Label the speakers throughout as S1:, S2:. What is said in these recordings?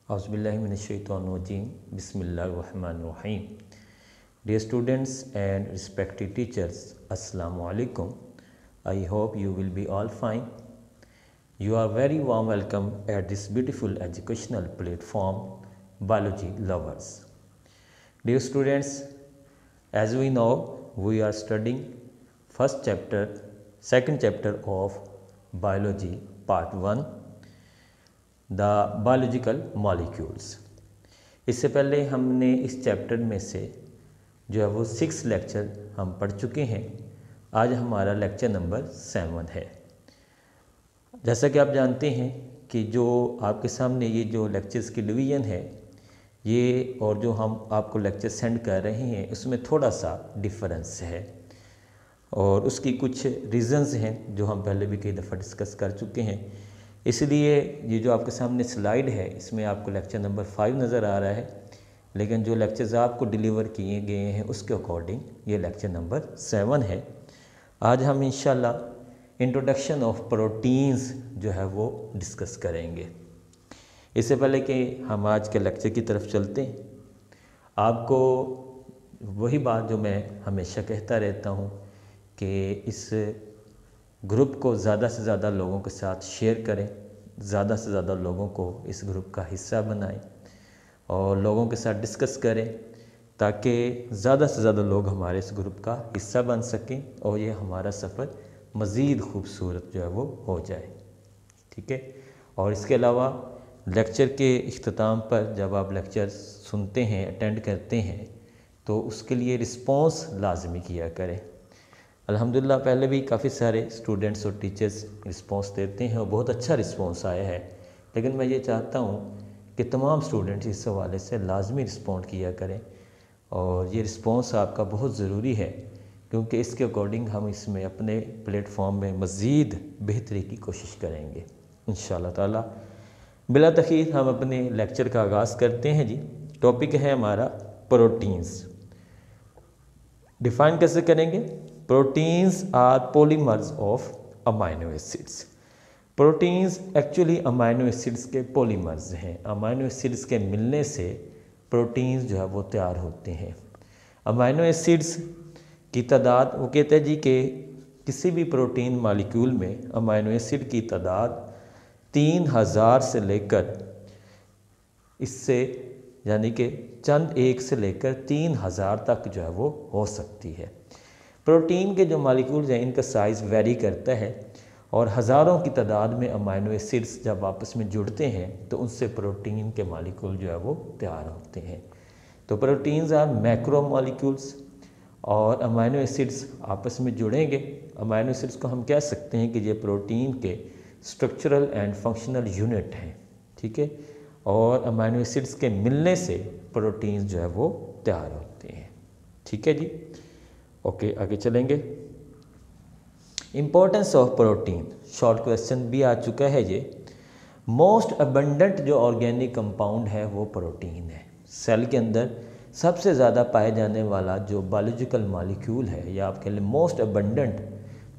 S1: Auzubillahiminash-shaytanir-rajim. Bismillahir-Rahmanir-Rahim. Dear students and respected teachers, Assalamu alaikum. I hope you will be all fine. You are very warm welcome at this beautiful educational platform, Biology Lovers. Dear students, as we know, we are studying second chapter of Biology, Part 1. The biological molecules. इससे पहले हमने इस chapter में से जो है वो 6 lecture हम पढ़ चुके हैं। आज हमारा लेक्चर नंबर 7 है। जैसा कि आप जानते हैं कि जो आपके सामने ये जो लेक्चर्स की डिवीज़न है ये और जो हम आपको लेक्चर सेंड कर रहे हैं उसमें थोड़ा सा डिफरेंस है और उसकी कुछ रीज़न्स हैं जो हम पहले भी कई दफ़ा डिस्कस कर चुके हैं। इसलिए ये जो आपके सामने स्लाइड है इसमें आपको लेक्चर नंबर 5 नज़र आ रहा है, लेकिन जो लेक्चर्स आपको डिलीवर किए गए हैं उसके अकॉर्डिंग ये लेक्चर नंबर 7 है। आज हम इंशाल्लाह इंट्रोडक्शन ऑफ प्रोटीन्स जो है वो डिस्कस करेंगे। इससे पहले कि हम आज के लेक्चर की तरफ चलते हैं, आपको वही बात जो मैं हमेशा कहता रहता हूँ कि इस ग्रुप को ज़्यादा से ज़्यादा लोगों के साथ शेयर करें, ज़्यादा से ज़्यादा लोगों को इस ग्रुप का हिस्सा बनाएं और लोगों के साथ डिस्कस करें ताकि ज़्यादा से ज़्यादा लोग हमारे इस ग्रुप का हिस्सा बन सकें और ये हमारा सफ़र मज़ीद खूबसूरत जो है वो हो जाए। ठीक है। और इसके अलावा लेक्चर के इख्तिताम पर जब आप लेक्चर सुनते हैं, अटेंड करते हैं, तो उसके लिए रिस्पॉन्स लाजमी किया करें। अल्हम्दुलिल्लाह पहले भी काफ़ी सारे स्टूडेंट्स और टीचर्स रिस्पॉन्स देते हैं और बहुत अच्छा रिस्पॉन्स आया है, लेकिन मैं ये चाहता हूँ कि तमाम स्टूडेंट्स इस हवाले से लाजमी रिस्पॉन्ड किया करें और ये रिस्पॉन्स आपका बहुत ज़रूरी है क्योंकि इसके अकॉर्डिंग हम इसमें अपने प्लेटफॉर्म में मज़ीद बेहतरी की कोशिश करेंगे इंशाअल्लाह ताला। बिला तख़ीर हम अपने लेक्चर का आगाज़ करते हैं जी। टॉपिक है हमारा प्रोटीन्स। डिफ़ाइन कैसे करेंगे? Proteins are polymers of amino acids. Proteins actually amino acids के पॉलीमर्स हैं। अमाइनो एसिड्स के मिलने से प्रोटीन्स जो है वो तैयार होते हैं। अमाइनो एसिड्स की तादाद, वो कहते हैं जी कि किसी भी प्रोटीन मालिक्यूल में अमाइनो एसिड की तादाद 3000 से लेकर इससे यानी कि चंद एक से लेकर 3000 तक जो है वो हो सकती है। प्रोटीन के जो मालिक्यूल्स हैं इनका साइज़ वेरी करता है और हज़ारों की तादाद में अमाइनो एसिड्स जब आपस में जुड़ते हैं तो उनसे प्रोटीन के मालिक्यूल जो है वो तैयार होते हैं। तो प्रोटीन्स आर मैक्रो मॉलिक्यूल्स और अमाइनो एसिड्स आपस में जुड़ेंगे। अमाइनो एसिड्स को हम कह सकते हैं कि ये प्रोटीन के स्ट्रक्चरल एंड फंक्शनल यूनिट हैं। ठीक है। और अमाइनो एसिड्स के मिलने से प्रोटीन्स जो है वो तैयार होते हैं। ठीक है जी। ओके, आगे चलेंगे। Importance of protein, short question भी आ चुका है ये। मोस्ट अबंडेंट जो ऑर्गेनिक कंपाउंड है वो प्रोटीन है। सेल के अंदर सबसे ज़्यादा पाए जाने वाला जो बायोलॉजिकल मॉलिक्यूल है या आप कह लें मोस्ट अबंडेंट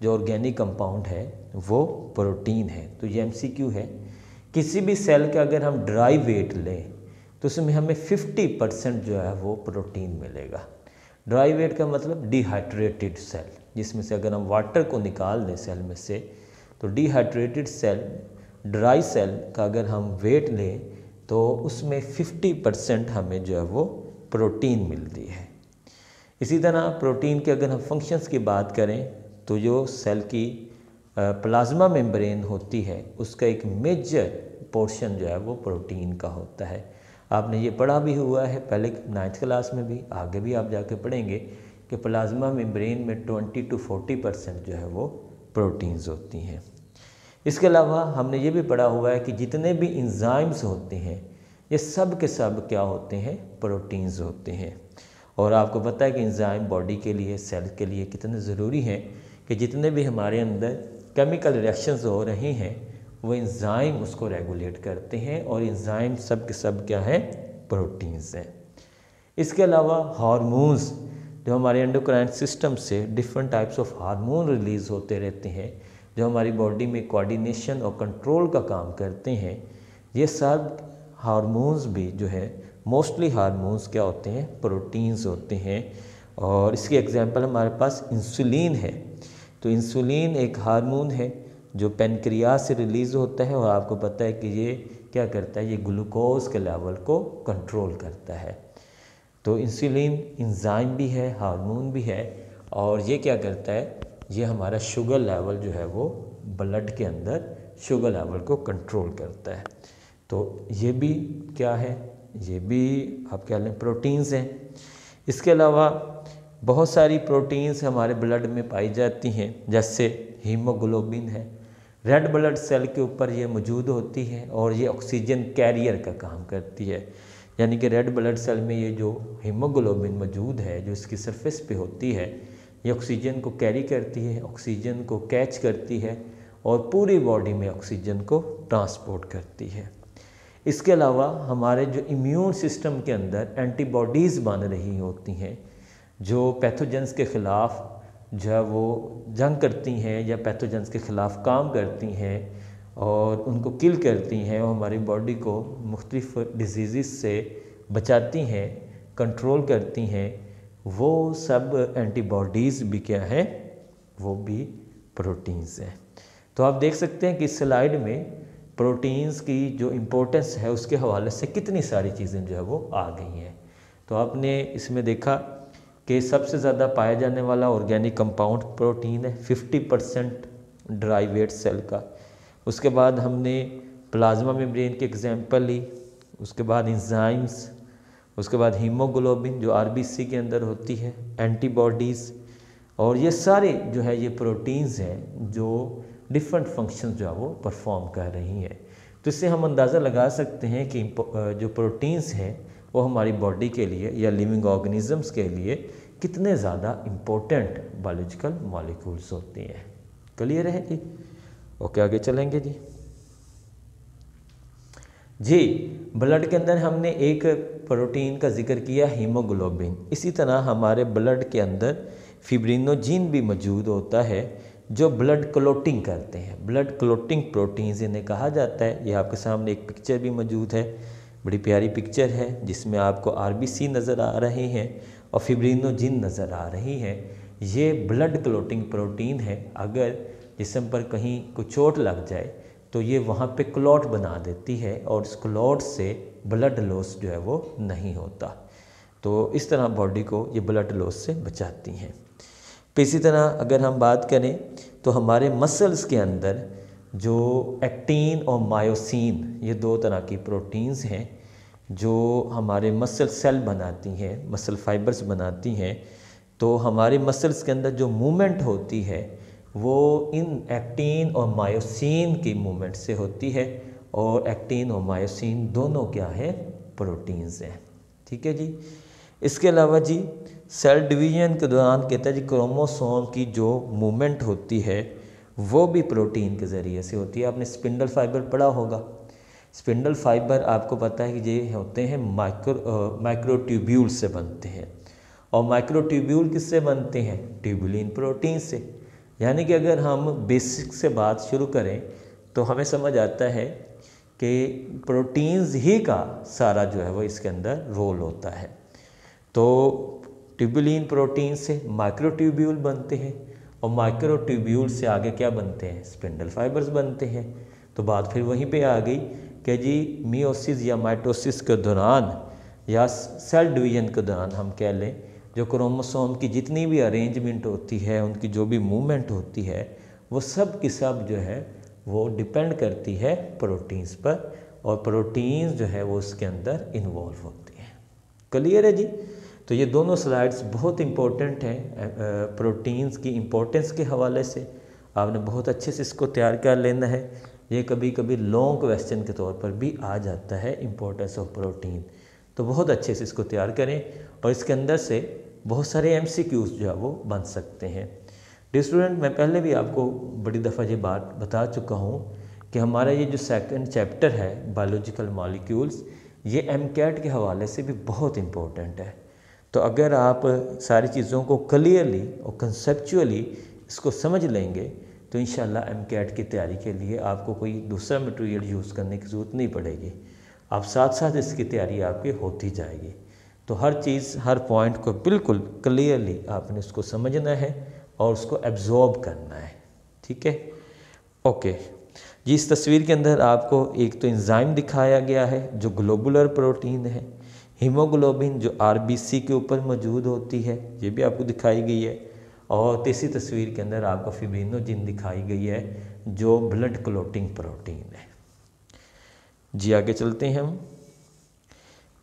S1: जो ऑर्गेनिक कंपाउंड है वो प्रोटीन है। तो ये MCQ है। किसी भी सेल का अगर हम ड्राई वेट लें तो उसमें हमें 50% जो है वो प्रोटीन मिलेगा। ड्राई वेट का मतलब डिहाइड्रेटेड सेल, जिसमें से अगर हम वाटर को निकाल दें सेल में से तो डिहाइड्रेटेड सेल, ड्राई सेल का अगर हम वेट लें तो उसमें 50% हमें जो है वो प्रोटीन मिलती है। इसी तरह प्रोटीन के अगर हम फंक्शंस की बात करें तो जो सेल की प्लाज्मा मेम्ब्रेन होती है उसका एक मेजर पोर्शन जो है वो प्रोटीन का होता है। आपने ये पढ़ा भी हुआ है पहले 9th क्लास में भी, आगे भी आप जाके पढ़ेंगे कि प्लाज्मा मेम्ब्रेन में 20 to 40% जो है वो प्रोटीन्स होती हैं। इसके अलावा हमने ये भी पढ़ा हुआ है कि जितने भी इंजाइम्स होते हैं ये सब के सब क्या होते हैं? प्रोटीन्स होते हैं। और आपको पता है कि इंजाइम बॉडी के लिए, सेल के लिए कितने ज़रूरी हैं कि जितने भी हमारे अंदर केमिकल रिएक्शंस हो रहे हैं वो इंजाइम उसको रेगुलेट करते हैं और इंजाइम सब के सब क्या हैं? प्रोटीन्स हैं। इसके अलावा हार्मोन्स जो हमारे एंडोक्राइन सिस्टम से different types of hormone release होते रहते हैं जो हमारी बॉडी में कोऑर्डिनेशन और कंट्रोल का काम करते हैं। ये सब हार्मोन्स भी जो है, मोस्टली हार्मोन्स क्या होते हैं, प्रोटीन्स होते हैं। और इसकी एग्जांपल हमारे पास इंसुलिन है। तो इंसुलिन एक हार्मोन है जो पेनक्रियास से रिलीज़ होता है और आपको पता है कि ये क्या करता है, ये ग्लूकोज के लेवल को कंट्रोल करता है। तो इंसुलिन एंजाइम भी है, हार्मोन भी है, और ये क्या करता है, ये हमारा शुगर लेवल जो है वो ब्लड के अंदर शुगर लेवल को कंट्रोल करता है। तो ये भी क्या है, ये भी आप क्या लें, प्रोटीन्स हैं। इसके अलावा बहुत सारी प्रोटीन्स हमारे ब्लड में पाई जाती हैं, जैसे हीमोग्लोबिन है, रेड ब्लड सेल के ऊपर ये मौजूद होती है और ये ऑक्सीजन कैरियर का काम करती है। यानी कि रेड ब्लड सेल में ये जो हीमोग्लोबिन मौजूद है, जो इसकी सरफेस पे होती है, ये ऑक्सीजन को कैरी करती है, ऑक्सीजन को कैच करती है और पूरी बॉडी में ऑक्सीजन को ट्रांसपोर्ट करती है। इसके अलावा हमारे जो इम्यून सिस्टम के अंदर एंटीबॉडीज़ बन रही होती हैं, जो पैथोजेंस के ख़िलाफ़ जो है वो जंग करती हैं या पैथोजेंस के ख़िलाफ़ काम करती हैं और उनको किल करती हैं और हमारी बॉडी को मुख्तलिफ़ डिजीज़ से बचाती हैं, कंट्रोल करती हैं, वो सब एंटीबॉडीज़ भी क्या है, वो भी प्रोटीन्स हैं। तो आप देख सकते हैं कि इस स्लाइड में प्रोटीन्स की जो इम्पोर्टेंस है उसके हवाले से कितनी सारी चीज़ें जो है वो आ गई हैं। तो आपने इसमें देखा कि सबसे ज़्यादा पाया जाने वाला ऑर्गेनिक कंपाउंड प्रोटीन है, 50% ड्राई सेल का। उसके बाद हमने प्लाज्मा मेम्ब्रेन की एग्जांपल ली, उसके बाद एंजाइम्स, उसके बाद हीमोग्लोबिन जो आरबीसी के अंदर होती है, एंटीबॉडीज़, और ये सारे जो है ये प्रोटीन्स हैं जो डिफरेंट फंक्शन जो है वो परफॉर्म कर रही हैं। तो इससे हम अंदाज़ा लगा सकते हैं कि जो प्रोटीन्स हैं वो हमारी बॉडी के लिए या लिविंग ऑर्गेनिजम्स के लिए कितने ज़्यादा इम्पोर्टेंट बायोलॉजिकल मॉलिक्यूल्स होती हैं। क्लियर है जी? ओके, आगे चलेंगे जी। ब्लड के अंदर हमने एक प्रोटीन का जिक्र किया, हीमोग्लोबिन। इसी तरह हमारे ब्लड के अंदर फिब्रिनोजिन भी मौजूद होता है जो ब्लड क्लोटिंग करते हैं। ब्लड क्लोटिंग प्रोटीन्स इन्हें कहा जाता है। ये आपके सामने एक पिक्चर भी मौजूद है, बड़ी प्यारी पिक्चर है, जिसमें आपको आरबीसी नज़र आ रहे हैं और फिब्रिनोजिन नज़र आ रही है। ये ब्लड क्लोटिंग प्रोटीन है। अगर जिस्म पर कहीं कोई चोट लग जाए तो ये वहाँ पे क्लॉट बना देती है और इस क्लॉट से ब्लड लॉस जो है वो नहीं होता। तो इस तरह बॉडी को ये ब्लड लॉस से बचाती हैं। इसी तरह अगर हम बात करें तो हमारे मसल्स के अंदर जो एक्टिन और मायोसिन, ये दो तरह की प्रोटीन्स हैं जो हमारे मसल सेल बनाती हैं, मसल फाइबर्स बनाती हैं। तो हमारे मसल्स के अंदर जो मूवमेंट होती है वो इन एक्टिन और मायोसिन की मूवमेंट से होती है, और एक्टिन और मायोसिन दोनों क्या है, प्रोटीन्स हैं। ठीक है जी। इसके अलावा जी सेल डिवीजन के दौरान कहता है जी क्रोमोसोम की जो मूवमेंट होती है वो भी प्रोटीन के ज़रिए से होती है। आपने स्पिंडल फाइबर पढ़ा होगा। स्पिंडल फाइबर आपको पता है कि ये होते हैं माइक्रोट्यूब्यूल से बनते हैं, और माइक्रोट्यूब्यूल किससे बनते हैं, ट्यूबुलिन प्रोटीन से। यानी कि अगर हम बेसिक से बात शुरू करें तो हमें समझ आता है कि प्रोटीन्स ही का सारा जो है वो इसके अंदर रोल होता है। तो ट्यूबुलिन प्रोटीन से माइक्रोट्यूब्यूल बनते हैं और माइक्रोट्यूब्यूल से आगे क्या बनते हैं, स्पिंडल फाइबर्स बनते हैं। तो बात फिर वहीं पे आ गई कि जी मियोसिस या माइटोसिस के दौरान या सेल डिवीजन के दौरान हम कह लें जो क्रोमोसोम की जितनी भी अरेंजमेंट होती है, उनकी जो भी मूवमेंट होती है, वो सब की सब जो है वो डिपेंड करती है प्रोटीन्स पर, और प्रोटीन्स जो है वो उसके अंदर इन्वॉल्व होती हैं। क्लियर है जी? तो ये दोनों स्लाइड्स बहुत इम्पोर्टेंट हैं प्रोटीन्स की इम्पोर्टेंस के हवाले से। आपने बहुत अच्छे से इसको तैयार कर लेना है। ये कभी कभी लॉन्ग क्वेश्चन के तौर पर भी आ जाता है, इम्पोर्टेंस ऑफ प्रोटीन। तो बहुत अच्छे से इसको तैयार करें और इसके अंदर से बहुत सारे MCQs जो है वो बन सकते हैं। डियर स्टूडेंट, मैं पहले भी आपको बड़ी दफ़ा ये बात बता चुका हूँ कि हमारा ये जो सेकंड चैप्टर है बायोलॉजिकल मॉलिक्यूल्स, ये MCAT के हवाले से भी बहुत इम्पोर्टेंट है। तो अगर आप सारी चीज़ों को क्लियरली और कंसेप्चुअली इसको समझ लेंगे तो इंशाल्लाह MCAT की तैयारी के लिए आपको कोई दूसरा मटेरियल यूज़ करने की ज़रूरत नहीं पड़ेगी। आप साथ साथ इसकी तैयारी आपकी होती जाएगी। तो हर चीज़, हर पॉइंट को बिल्कुल क्लियरली आपने उसको समझना है और उसको एब्जॉर्ब करना है। ठीक है, ओके जी। इस तस्वीर के अंदर आपको एक तो एंजाइम दिखाया गया है जो ग्लोबुलर प्रोटीन है, हीमोग्लोबिन जो आरबीसी के ऊपर मौजूद होती है, ये भी आपको दिखाई गई है, और तीसरी तस्वीर के अंदर आपको फिब्रिनोजिन दिखाई गई है जो ब्लड क्लॉटिंग प्रोटीन है। जी आगे चलते हैं हम।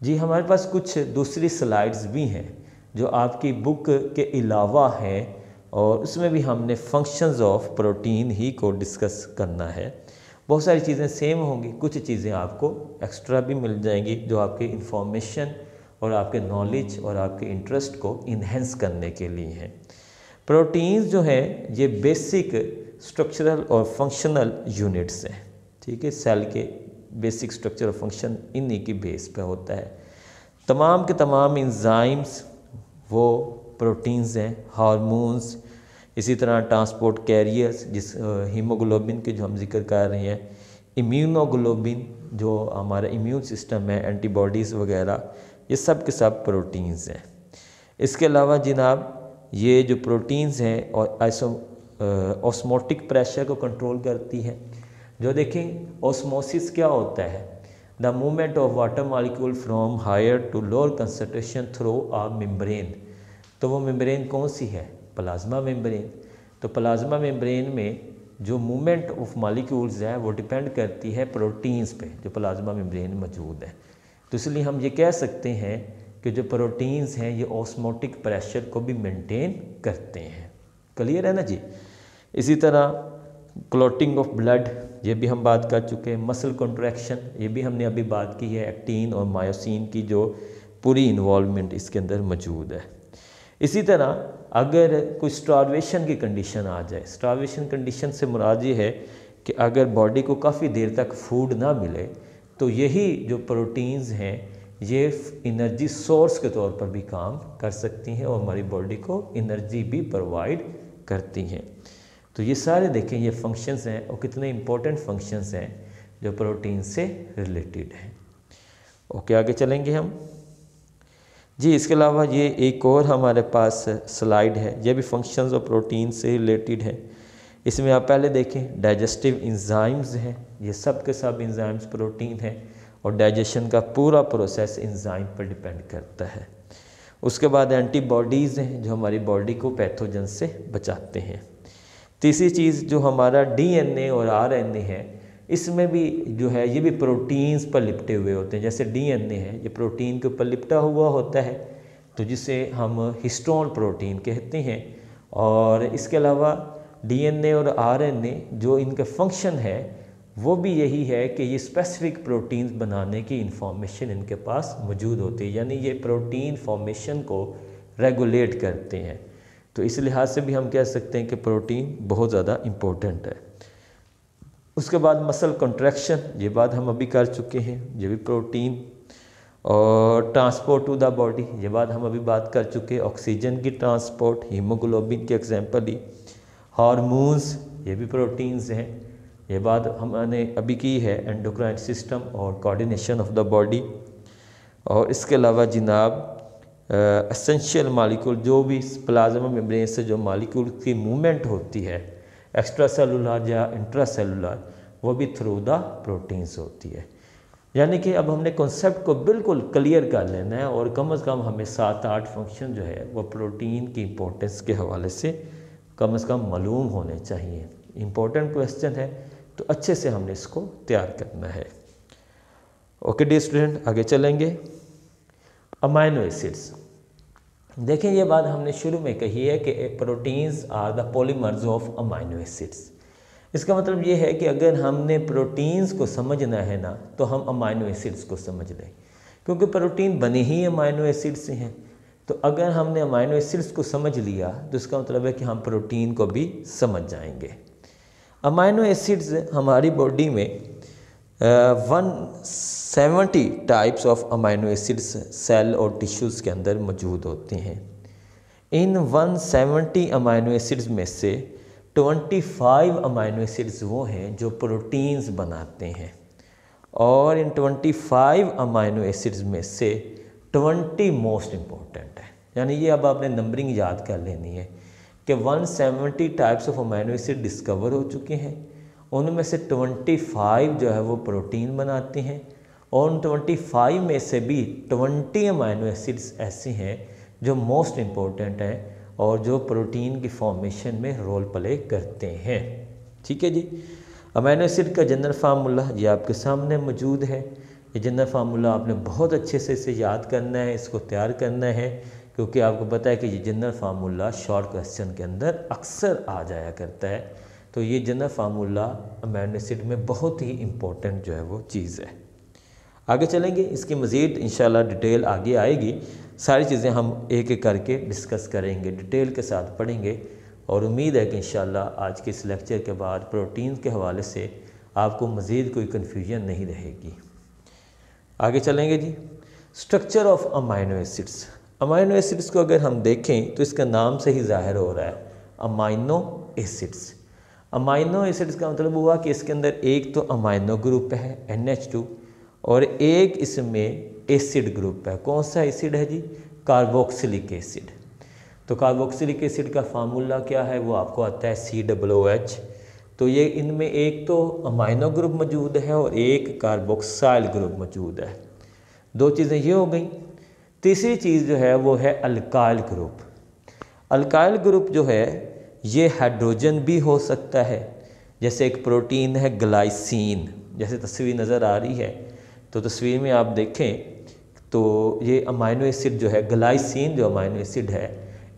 S1: जी हमारे पास कुछ दूसरी स्लाइड्स भी हैं जो आपकी बुक के अलावा हैं, और उसमें भी हमने फंक्शंस ऑफ प्रोटीन ही को डिस्कस करना है। बहुत सारी चीज़ें सेम होंगी, कुछ चीज़ें आपको एक्स्ट्रा भी मिल जाएंगी जो आपके इंफॉर्मेशन और आपके नॉलेज और आपके इंटरेस्ट को इन्हेंस करने के लिए हैं। प्रोटीन्स जो है ये बेसिक स्ट्रक्चरल और फंक्शनल यूनिट्स हैं। ठीक है, सेल के बेसिक स्ट्रक्चर और फंक्शन इन्हीं की बेस पे होता है। तमाम के तमाम एंजाइम्स वो प्रोटीन्स हैं, हार्मोन्स, इसी तरह ट्रांसपोर्ट कैरियर्स जिस हीमोग्लोबिन के जो हम जिक्र कर रहे हैं, इम्यूनोग्लोबिन जो हमारा इम्यून सिस्टम है, एंटीबॉडीज़ वगैरह, ये सब के सब प्रोटीन्स हैं। इसके अलावा जनाब ये जो प्रोटीन्स हैं और ऑस्मोटिक प्रेशर को कंट्रोल करती है। जो देखें ऑस्मोसिस क्या होता है, the movement of water molecule from higher to lower concentration through a membrane. तो वो मेम्ब्रेन कौन सी है, प्लाज्मा मेम्ब्रेन। तो प्लाज्मा मेम्ब्रेन में जो मूवमेंट ऑफ मॉलिक्यूल्स है वो डिपेंड करती है प्रोटीन्स पे जो प्लाज्मा मेम्ब्रेन में मौजूद है। तो इसलिए हम ये कह सकते हैं कि जो प्रोटीन्स हैं ये ऑस्मोटिक प्रेशर को भी मेंटेन करते हैं। क्लियर है ना जी। इसी तरह क्लॉटिंग ऑफ ब्लड, ये भी हम बात कर चुके हैं। मसल कॉन्ट्रैक्शन, ये भी हमने अभी बात की है। एक्टिन और मायोसिन की जो पूरी इन्वॉल्वमेंट इसके अंदर मौजूद है। इसी तरह अगर कोई स्टार्वेशन की कंडीशन आ जाए, स्टार्वेशन कंडीशन से मुराद ये है कि अगर बॉडी को काफ़ी देर तक फूड ना मिले तो यही जो प्रोटीन्स हैं ये एनर्जी सोर्स के तौर पर भी काम कर सकती हैं और हमारी बॉडी को एनर्जी भी प्रोवाइड करती हैं। तो ये सारे देखें ये फंक्शंस हैं और कितने इम्पोर्टेंट फंक्शंस हैं जो प्रोटीन से रिलेटेड हैं। ओके आगे चलेंगे हम जी। इसके अलावा ये एक और हमारे पास स्लाइड है, ये भी फंक्शंस ऑफ प्रोटीन से रिलेटेड है। इसमें आप पहले देखें डाइजेस्टिव एंजाइम्स हैं, ये सब के सब एंजाइम्स प्रोटीन हैं और डाइजेशन का पूरा प्रोसेस एंजाइम पर डिपेंड करता है। उसके बाद एंटीबॉडीज़ हैं जो हमारी बॉडी को पैथोजन से बचाते हैं। तीसरी चीज़ जो हमारा डीएनए और आरएनए है, इसमें भी जो है ये भी प्रोटीन्स पर लिपटे हुए होते हैं। जैसे डीएनए है ये प्रोटीन के ऊपर लिपटा हुआ होता है, तो जिसे हम हिस्टोन प्रोटीन कहते हैं। और इसके अलावा डीएनए और आरएनए जो इनका फंक्शन है वो भी यही है कि ये स्पेसिफिक प्रोटीन्स बनाने की इंफॉर्मेशन इनके पास मौजूद होती है, यानी ये प्रोटीन फॉर्मेशन को रेगुलेट करते हैं। तो इस लिहाज से भी हम कह सकते हैं कि प्रोटीन बहुत ज़्यादा इम्पोर्टेंट है। उसके बाद मसल कॉन्ट्रैक्शन, ये बात हम अभी कर चुके हैं, ये भी प्रोटीन। और ट्रांसपोर्ट टू द बॉडी, ये बात हम अभी बात कर चुके हैं, ऑक्सीजन की ट्रांसपोर्ट, हीमोग्लोबिन की एग्जांपल ही। हार्मोन्स, ये भी प्रोटीन्स हैं, ये बात हमने अभी की है। एंडोक्राइन सिस्टम और कोऑर्डिनेशन ऑफ द बॉडी। और इसके अलावा जनाब एसेंशियल मॉलिक्यूल, जो भी प्लाज्मा मेम्ब्रेन से जो मॉलिक्यूल की मूवमेंट होती है एक्स्ट्रा सेलुलर या इंट्रा सेलुलर, वो भी थ्रू द प्रोटीन्स होती है। यानी कि अब हमने कॉन्सेप्ट को बिल्कुल क्लियर कर लेना है और कम से कम हमें 7-8 फंक्शन जो है वो प्रोटीन की इम्पोर्टेंस के हवाले से कम मालूम होने चाहिए। इम्पोर्टेंट क्वेश्चन है तो अच्छे से हमने इसको तैयार करना है। ओके डियर स्टूडेंट, आगे चलेंगे। अमाइनो एसिड्स, देखें ये बात हमने शुरू में कही है कि proteins are the polymers of amino acids. इसका मतलब ये है कि अगर हमने प्रोटीन्स को समझना है ना तो हम अमाइनो एसिड्स को समझ लें, क्योंकि प्रोटीन बने ही अमाइनो एसिड से हैं। तो अगर हमने अमाइनो एसिड्स को समझ लिया तो इसका मतलब है कि हम प्रोटीन को भी समझ जाएंगे। अमाइनो एसिड्स हमारी बॉडी में 170 types of amino acids cell और टिश्यूज़ के अंदर मौजूद होते हैं। इन 170 अमाइनो एसिड्स में से 25 अमाइनो एसिड्स वो हैं जो प्रोटीन्स बनाते हैं और इन 25 अमाइनो एसिड्स में से 20 मोस्ट इम्पोर्टेंट है। यानी ये अब आपने नंबरिंग याद कर लेनी है कि 170 types of amino acid discover हो चुके हैं, उनमें से 25 जो है वो प्रोटीन बनाते हैं और उन 25 में से भी 20 अमाइनो एसिड्स ऐसे हैं जो मोस्ट इम्पोर्टेंट हैं और जो प्रोटीन की फॉर्मेशन में रोल प्ले करते हैं। ठीक है जी। अमाइनो एसिड का जनरल फार्मूला ये आपके सामने मौजूद है। ये जनरल फार्मूला आपने बहुत अच्छे से इसे याद करना है, इसको तैयार करना है, क्योंकि आपको पता है कि ये जनरल फार्मूला शॉर्ट क्वेश्चन के अंदर अक्सर आ जाया करता है। तो ये जनरल फार्मूला अमाइनो एसिड में बहुत ही इम्पोर्टेंट जो है वो चीज़ है। आगे चलेंगे, इसकी मज़ीद इंशाल्लाह डिटेल आगे आएगी। सारी चीज़ें हम एक एक करके डिस्कस करेंगे, डिटेल के साथ पढ़ेंगे और उम्मीद है कि इंशाल्लाह आज के इस लेक्चर के बाद प्रोटीन के हवाले से आपको मज़ीद कोई कन्फ्यूजन नहीं रहेगी। आगे चलेंगे जी। Structure of amino acids. Amino acids को अगर हम देखें तो इसका नाम से ही ज़ाहिर हो रहा है अमाइनो एसिड्स। अमाइनो एसिड्स का मतलब हुआ कि इसके अंदर एक तो अमाइनो ग्रुप है NH2 और एक इसमें एसिड ग्रुप है। कौन सा एसिड है जी? Carboxylic acid. तो कार्बोक्सिलिक एसिड का फार्मूला क्या है वो आपको आता है COOH। तो ये इनमें एक तो अमाइनो ग्रुप मौजूद है और एक कार्बोक्साइल ग्रुप मौजूद है। दो चीज़ें ये हो गई। तीसरी चीज़ जो है वो है अल्काइल ग्रुप। अल्काइल ग्रुप जो है ये हाइड्रोजन भी हो सकता है, जैसे एक प्रोटीन है ग्लाइसिन, जैसे तस्वीर नज़र आ रही है। तो तस्वीर में आप देखें तो ये अमाइनो एसिड जो है ग्लाइसिन, जो अमाइनो एसिड है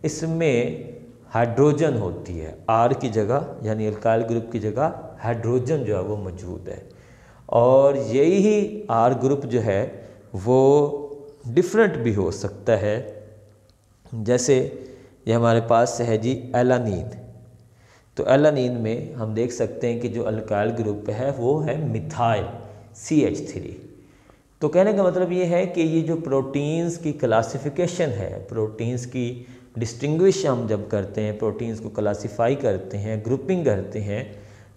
S1: इसमें हाइड्रोजन होती है, R की जगह, यानी अल्काइल ग्रुप की जगह हाइड्रोजन जो है वो मौजूद है। और यही R ग्रुप जो है वो डिफरेंट भी हो सकता है, जैसे ये हमारे पास है जी एलानीन। तो एलानीन में हम देख सकते हैं कि जो अल्काइल ग्रुप है वो है मिथाइल CH3। तो कहने का मतलब ये है कि ये जो प्रोटीन्स की क्लासिफिकेशन है, प्रोटीन्स की डिस्टिंग्विश हम जब करते हैं, प्रोटीन्स को क्लासिफाई करते हैं, ग्रुपिंग करते हैं,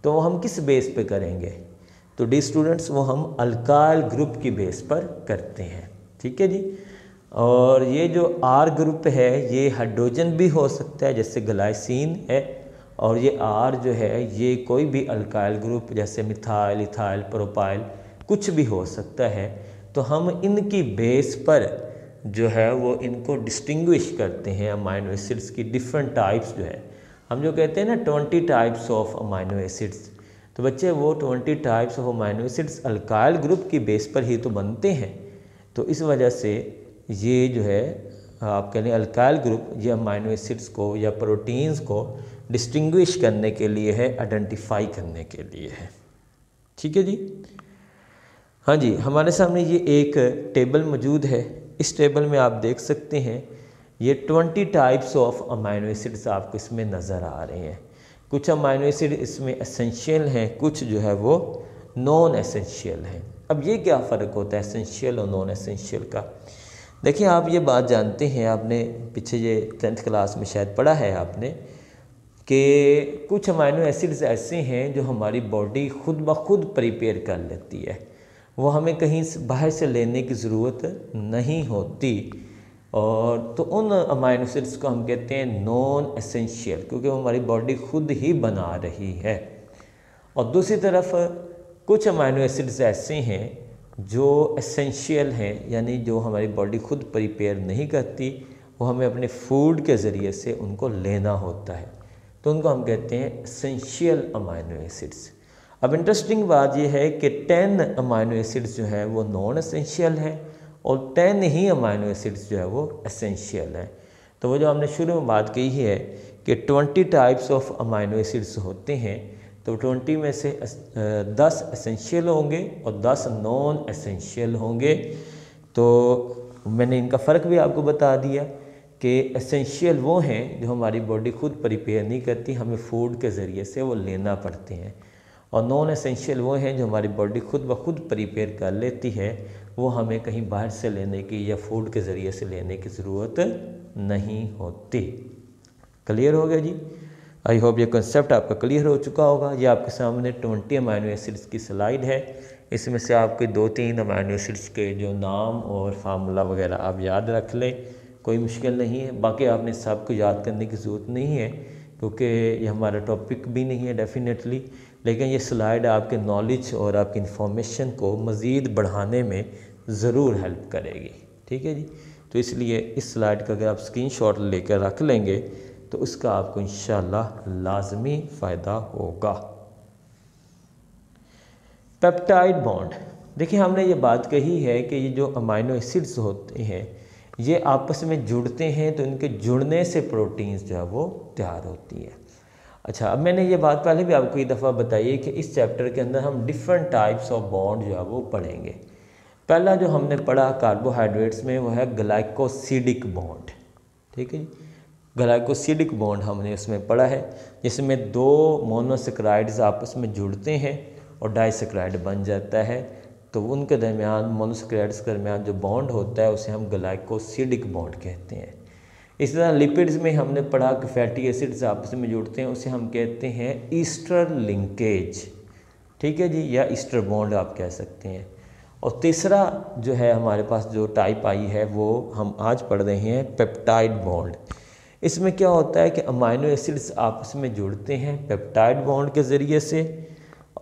S1: तो वो हम किस बेस पे करेंगे? तो डी स्टूडेंट्स वो हम अल्काइल ग्रुप की बेस पर करते हैं। ठीक है जी। और ये जो R ग्रुप है ये हाइड्रोजन भी हो सकता है, जैसे ग्लाइसिन है, और ये R जो है ये कोई भी अल्काइल ग्रुप जैसे मिथाइल, इथाइल, प्रोपाइल कुछ भी हो सकता है। तो हम इनकी बेस पर जो है वो इनको डिस्टिंग्विश करते हैं। अमाइनो एसिड्स की डिफरेंट टाइप्स जो है, हम जो कहते हैं ना 20 टाइप्स ऑफ अमाइनो एसिड्स, तो बच्चे वो 20 types of amino acids alkyl group की बेस पर ही तो बनते हैं। तो इस वजह से ये जो है आप कह लें अल्काइल ग्रुप ये अमाइनो एसिड्स को या प्रोटीन्स को डिस्टिंग्विश करने के लिए है, आइडेंटिफाई करने के लिए है। ठीक है जी। हाँ जी, हमारे सामने ये एक टेबल मौजूद है। इस टेबल में आप देख सकते हैं ये 20 टाइप्स ऑफ अमाइनो एसिड्स आपको इसमें नज़र आ रहे हैं। कुछ अमाइनो एसिड इसमें एसेंशियल हैं, कुछ जो है वो नॉन एसेंशियल हैं। अब ये क्या फ़र्क होता है एसेंशियल और नॉन एसेंशियल का? देखिए, आप ये बात जानते हैं, आपने पीछे ये 10th क्लास में शायद पढ़ा है आपने कि कुछ अमाइनो एसिड्स ऐसे हैं जो हमारी बॉडी खुद ब खुद प्रिपेयर कर लेती है, वो हमें कहीं बाहर से लेने की ज़रूरत नहीं होती। और तो उन अमाइनो एसिड्स को हम कहते हैं नॉन एसेंशियल, क्योंकि वो हमारी बॉडी खुद ही बना रही है। और दूसरी तरफ कुछ अमाइनो एसिड्स ऐसे हैं जो एसेंशियल हैं, यानी जो हमारी बॉडी खुद प्रिपेयर नहीं करती, वो हमें अपने फूड के ज़रिए से उनको लेना होता है, तो उनको हम कहते हैं एसेंशियल अमाइनो एसिड्स। अब इंटरेस्टिंग बात यह है कि 10 अमाइनो एसिड्स जो है वो नॉन एसेंशियल है और 10 ही अमाइनो एसिड्स जो है वो एसेंशियल है। तो वो जो हमने शुरू में बात की है कि 20 टाइप्स ऑफ अमाइनो एसिड्स होते हैं, तो 20 में से 10 एसेंशियल होंगे और 10 नॉन एसेंशियल होंगे। तो मैंने इनका फ़र्क भी आपको बता दिया कि एसेंशियल वो हैं जो हमारी बॉडी खुद प्रिपेयर नहीं करती, हमें फूड के ज़रिए से वो लेना पड़ते हैं, और नॉन एसेंशियल वो हैं जो हमारी बॉडी खुद ब खुद प्रिपेयर कर लेती है, वो हमें कहीं बाहर से लेने की या फूड के ज़रिए से लेने की ज़रूरत नहीं होती। क्लियर हो गया जी? आई होप ये कंसेप्ट आपका क्लियर हो चुका होगा। ये आपके सामने 20 अमाइनो एसिड्स की स्लाइड है। इसमें से आपके 2-3 अमीनो एसिड्स के जो नाम और फार्मूला वगैरह आप याद रख लें, कोई मुश्किल नहीं है। बाकी आपने सबको याद करने की ज़रूरत नहीं है क्योंकि ये हमारा टॉपिक भी नहीं है डेफिनेटली, लेकिन ये स्लाइड आपके नॉलेज और आपकी इन्फॉर्मेशन को मज़ीद बढ़ाने में ज़रूर हेल्प करेगी। ठीक है जी, तो इसलिए इस स्लाइड का अगर आप स्क्रीनशॉट लेकर रख लेंगे तो उसका आपको इंशाअल्लाह लाजमी फ़ायदा होगा। पेप्टाइड बॉन्ड, देखिए हमने ये बात कही है कि ये जो अमीनो एसिड्स होते हैं ये आपस में जुड़ते हैं तो इनके जुड़ने से प्रोटीन्स जो है वो तैयार होती है। अच्छा, अब मैंने ये बात पहले भी आपको एक दफ़ा बताई है कि इस चैप्टर के अंदर हम डिफरेंट टाइप्स ऑफ बॉन्ड जो है वो पढ़ेंगे। पहला जो हमने पढ़ा कार्बोहाइड्रेट्स में वो है ग्लाइकोसिडिक बॉन्ड। ठीक है जी, ग्लाइकोसिडिक बॉन्ड हमने उसमें पढ़ा है जिसमें 2 मोनोसेक्राइड्स आपस में जुड़ते हैं और डाइसेक्राइड बन जाता है, तो उनके दरमियान मोनोसेक्राइड्स के दरमियान जो बॉन्ड होता है उसे हम ग्लाइकोसिडिक बॉन्ड कहते हैं। इसी तरह लिपिड्स में हमने पढ़ा कि फैटी एसिड्स आपस में जुड़ते हैं, उसे हम कहते हैं ईस्टर लिंकेज। ठीक है जी, या ईस्टर बॉन्ड आप कह सकते हैं। और तीसरा जो है हमारे पास जो टाइप आई है वो हम आज पढ़ रहे हैं पेप्टाइड बॉन्ड। इसमें क्या होता है कि अमीनो एसिड्स आपस में जुड़ते हैं पेप्टाइड बॉन्ड के ज़रिए से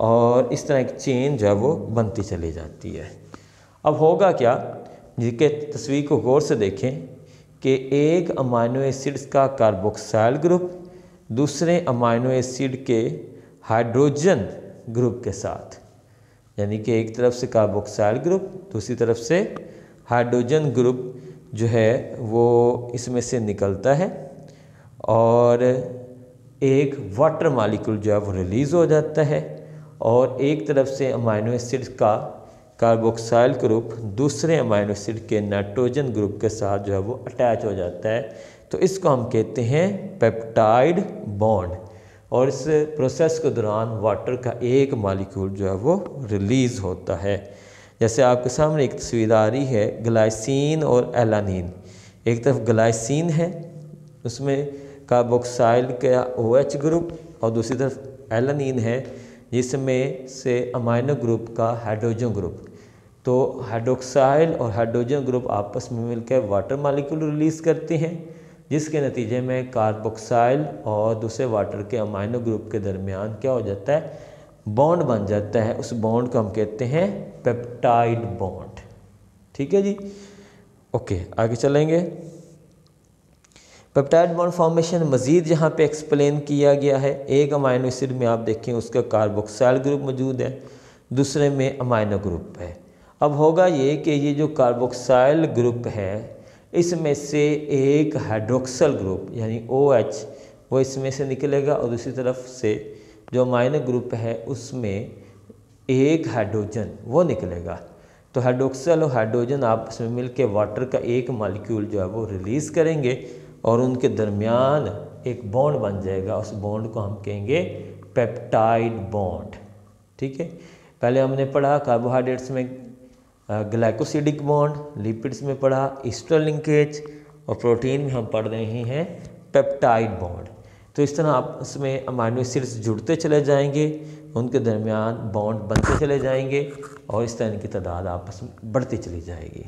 S1: और इस तरह एक चेन जो है वो बनती चली जाती है। अब होगा क्या, जिसके तस्वीर को गौर से देखें कि एक अमीनो एसिड्स का कार्बोक्साइल ग्रुप दूसरे अमीनो एसिड के हाइड्रोजन ग्रुप के साथ, यानी कि एक तरफ से कार्बोक्साइल ग्रुप दूसरी तरफ से हाइड्रोजन ग्रुप जो है वो इसमें से निकलता है और एक वाटर मॉलिक्यूल जो है वो रिलीज़ हो जाता है और एक तरफ से अमीनो एसिड का कार्बोक्साइल ग्रुप दूसरे अमीनो एसिड के नाइट्रोजन ग्रुप के साथ जो है वो अटैच हो जाता है, तो इसको हम कहते हैं पेप्टाइड बॉन्ड। और इस प्रोसेस के दौरान वाटर का एक मॉलिक्यूल जो है वो रिलीज़ होता है। जैसे आपके सामने एक तस्वीर आ रही है ग्लाइसिन और एलानिन। एक तरफ ग्लाइसिन है, उसमें कार्बोक्साइल का OH ग्रुप, और दूसरी तरफ एलानिन है जिसमें से अमीनो ग्रुप का हाइड्रोजन ग्रुप। तो हाइड्रोक्साइल और हाइड्रोजन ग्रुप आपस में मिलकर वाटर मॉलिक्यूल रिलीज़ करते हैं, जिसके नतीजे में कार्बोक्साइल और दूसरे वाटर के अमीनो ग्रुप के दरमियान क्या हो जाता है, बॉन्ड बन जाता है। उस बॉन्ड को हम कहते हैं पेप्टाइड बॉन्ड। ठीक है जी, ओके आगे चलेंगे। पेप्टाइड बॉन्ड फॉर्मेशन मज़ीद यहाँ पे एक्सप्लेन किया गया है। एक अमीनो एसिड में आप देखें उसका कार्बोक्साइल ग्रुप मौजूद है, दूसरे में अमीनो ग्रुप है। अब होगा ये कि ये जो कार्बोक्साइल ग्रुप है इसमें से एक हाइड्रोक्सल ग्रुप यानी OH वो इसमें से निकलेगा और दूसरी तरफ से जो अमीनो ग्रुप है उसमें एक हाइड्रोजन वो निकलेगा। तो हाइड्रोक्सल और हाइड्रोजन आपस में मिलकर वाटर का एक मॉलिक्यूल जो है वो रिलीज़ करेंगे और उनके दरमियान एक बॉन्ड बन जाएगा। उस बॉन्ड को हम कहेंगे पेप्टाइड बॉन्ड। ठीक है, पहले हमने पढ़ा कार्बोहाइड्रेट्स में ग्लाइकोसिडिक बॉन्ड, लिपिड्स में पढ़ा ईस्टर लिंकेज और प्रोटीन में हम पढ़ रहे हैं पेप्टाइड बॉन्ड। तो इस तरह आपस में अमीनो एसिड्स जुड़ते चले जाएंगे, उनके दरमियान बॉन्ड बनते चले जाएंगे और इस तरह की तादाद आपस में बढ़ती चली जाएगी।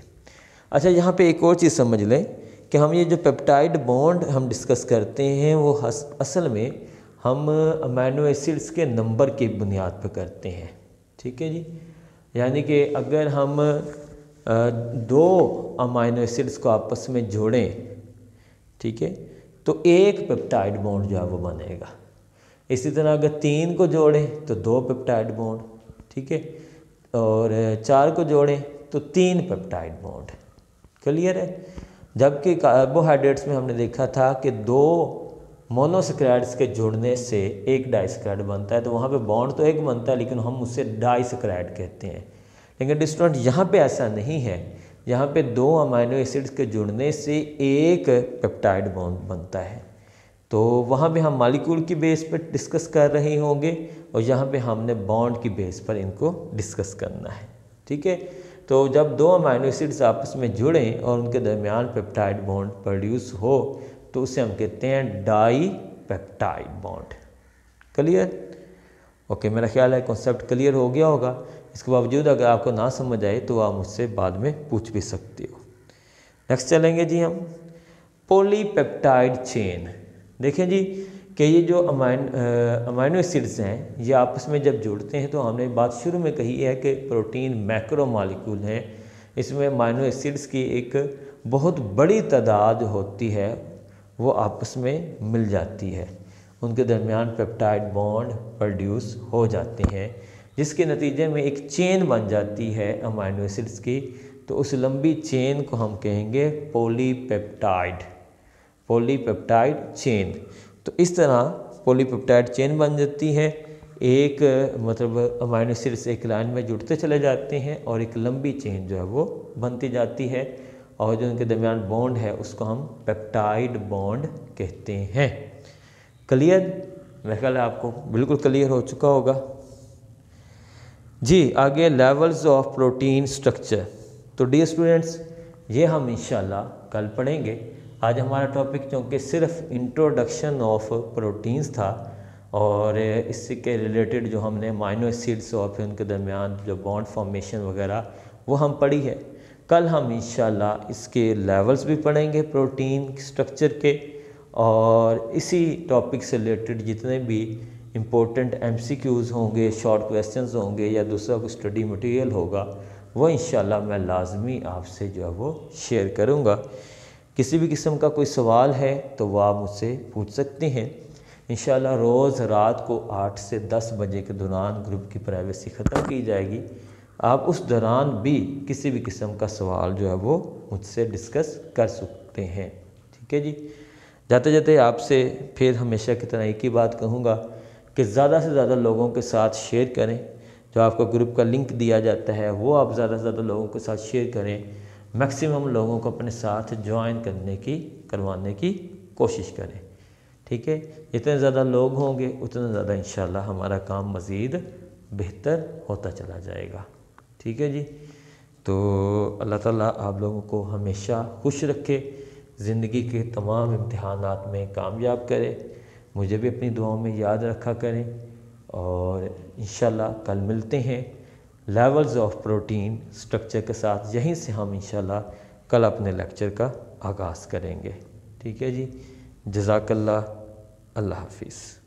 S1: अच्छा, यहाँ पे एक और चीज़ समझ लें कि हम ये जो पेप्टाइड बॉन्ड हम डिस्कस करते हैं वो असल में हम अमीनो एसिड्स के नंबर की बुनियाद पर करते हैं। ठीक है जी, यानी कि अगर हम 2 अमीनो एसिड्स को आपस में जोड़ें, ठीक है, तो एक पेप्टाइड बॉन्ड जो है वो बनेगा। इसी तरह अगर 3 को जोड़ें तो 2 पेप्टाइड बॉन्ड, ठीक है, और 4 को जोड़ें तो 3 पेप्टाइड बॉन्ड। क्लियर है? जबकि कार्बोहाइड्रेट्स में हमने देखा था कि 2 मोनोसेक्राइड्स के जुड़ने से एक डाइसेक्राइड बनता है, तो वहाँ पे बॉन्ड तो एक बनता है लेकिन हम उसे डाइसेक्राइड कहते हैं। लेकिन स्टूडेंट यहाँ पे ऐसा नहीं है, यहाँ पे 2 अमीनो एसिड्स के जुड़ने से एक पेप्टाइड बॉन्ड बनता है। तो वहाँ पे हम मॉलिक्यूल की बेस पर डिस्कस कर रहे होंगे और यहाँ पे हमने बॉन्ड की बेस पर इनको डिस्कस करना है। ठीक है, तो जब 2 अमीनो एसिड्स आपस में जुड़ें और उनके दरमियान पेप्टाइड बॉन्ड प्रोड्यूस हो तो उसे हम कहते हैं dipeptide bond. Clear? Okay, मेरा ख्याल है कॉन्सेप्ट क्लियर हो गया होगा। इसके बावजूद अगर आपको ना समझ आए तो आप मुझसे बाद में पूछ भी सकते हो। नेक्स्ट चलेंगे जी हम पॉलीपेप्टाइड चेन। देखें जी कि ये जो अमाइनो एसिड्स हैं ये आपस में जब जुड़ते हैं तो हमने बात शुरू में कही है कि प्रोटीन मैक्रो मॉलिक्यूल हैं, इसमें अमाइनो एसिड्स की एक बहुत बड़ी तादाद होती है, वो आपस में मिल जाती है, उनके दरमियान पेप्टाइड बॉन्ड प्रोड्यूस हो जाते हैं, जिसके नतीजे में एक चेन बन जाती है अमाइनो एसिड्स की। तो उस लंबी चेन को हम कहेंगे पॉलीपेप्टाइड चेन। तो इस तरह पॉलीपेप्टाइड चेन बन जाती है, एक मतलब अमाइनो एसिड्स एक लाइन में जुड़ते चले जाते हैं और एक लंबी चेन जो है वो बनती जाती है, और जो उनके दरमियान बॉन्ड है उसको हम पेप्टाइड बॉन्ड कहते हैं। क्लियर? मेरा ख्याल है आपको बिल्कुल क्लियर हो चुका होगा जी। आगे लेवल्स ऑफ प्रोटीन स्ट्रक्चर। तो डियर स्टूडेंट्स, ये हम इंशाल्लाह कल पढ़ेंगे। आज हमारा टॉपिक चूँकि सिर्फ इंट्रोडक्शन ऑफ प्रोटीन्स था और इससे के रिलेटेड जो हमने अमाइनो एसिड्स और फिर उनके दरमियान जो बॉन्ड फॉर्मेशन वगैरह वो हम पढ़ी है। कल हम इंशाल्लाह इसके लेवल्स भी पढ़ेंगे प्रोटीन स्ट्रक्चर के, और इसी टॉपिक से रिलेटेड जितने भी इम्पोर्टेंट MCQs होंगे, शॉर्ट क्वेश्चंस होंगे या दूसरा कोई स्टडी मटेरियल होगा वो इंशाल्लाह मैं लाजमी आपसे जो है वो शेयर करूँगा। किसी भी किस्म का कोई सवाल है तो वह आप मुझसे पूछ सकते हैं। इंशाल्लाह रोज़ रात को 8 से 10 बजे के दौरान ग्रुप की प्राइवेसी ख़त्म की जाएगी। आप उस दौरान भी किसी भी किस्म का सवाल जो है वो मुझसे डिस्कस कर सकते हैं। ठीक है जी। जाते जाते आपसे फिर हमेशा की तरह एक ही बात कहूँगा कि ज़्यादा से ज़्यादा लोगों के साथ शेयर करें। जो आपको ग्रुप का लिंक दिया जाता है वो आप ज़्यादा से ज़्यादा लोगों के साथ शेयर करें। मैक्सिमम लोगों को अपने साथ ज्वाइन करवाने की कोशिश करें। ठीक है, जितने ज़्यादा लोग होंगे उतना ज़्यादा इंशाल्लाह हमारा काम मज़ीद बेहतर होता चला जाएगा। ठीक है जी। तो अल्लाह ताला आप लोगों को हमेशा खुश रखे, ज़िंदगी के तमाम इम्तिहानात में कामयाब करे। मुझे भी अपनी दुआओं में याद रखा करें, और इंशाल्लाह कल मिलते हैं लेवल्स ऑफ प्रोटीन स्ट्रक्चर के साथ। यहीं से हम इंशाल्लाह कल अपने लेक्चर का आगाज़ करेंगे। ठीक है जी। जज़ाकल्लाह। अल्लाह हाफिज़।